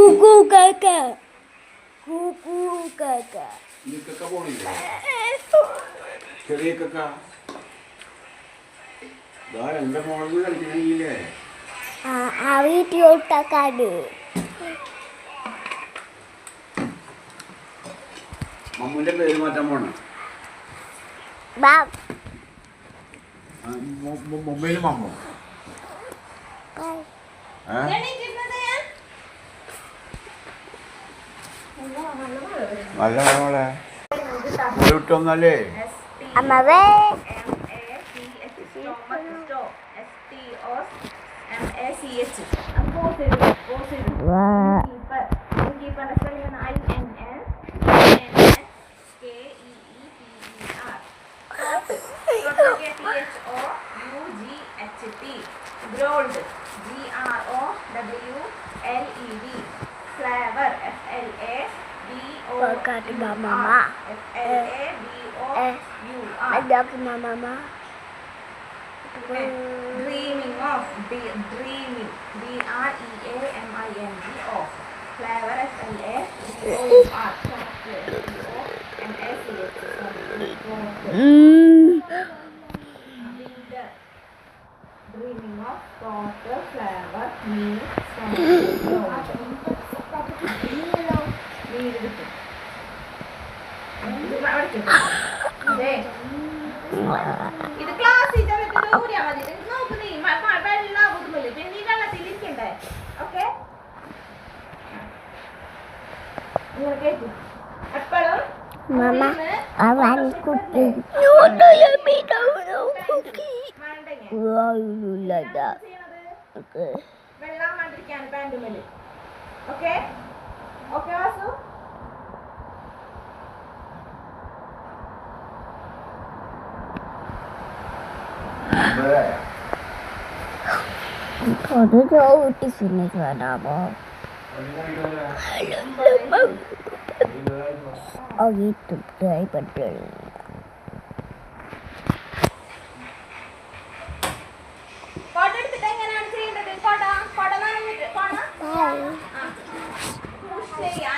Cucu kakak. Cucu kakak. Ini kakak പോണില്ലേ ചെറിയ കക്ക എന്റെ മോളിൽ കളിക്കണില്ലേ ആ വീട്ടിലോട്ടക്കാട് മമ്മൂന്റെ പേര് മാറ്റാൻ പോണ മൊബൈല് മമ്മു നല്ല മോളെ വിട്ടൊന്നല്ലേ അമ്മവേ Growled, G-R-O-W-L-E-D, flavor, F-L-A-V-O-U-R, F-L-A-V-O-U-R. Ada ke mama. Dreaming of, dreaming, D-R-E-A-M-I-N-G of, flavor, F-L-A-V-O-U-R, Dreaming of water, flower, milk, ഇത് ക്ലാസ്സിൽ ദൂരെയാ മതി നോക്ക് നീ വെള്ളം ഒതുമില്ല പിന്നെ നീ വെള്ളത്തിലിരിക്കണ്ടേ ഓക്കെ ഇങ്ങനെ കേട്ടു എപ്പോഴും Mama, awan kuki. Ya beda kuki. Lada. Okay. വെള്ളം മണ്ടിരിക്കാൻ പാൻറ്റുമേല് okay okay Vasu Ada jauh di sini ada apa? Oh gitu, dari betul. Photo എടുത്തിട്ട് എങ്ങനെയാണ് ചെയ്യേണ്ടത് ഫോട്ടോ ഫോട്ടോ പുഷ് ചെയ്യാൻ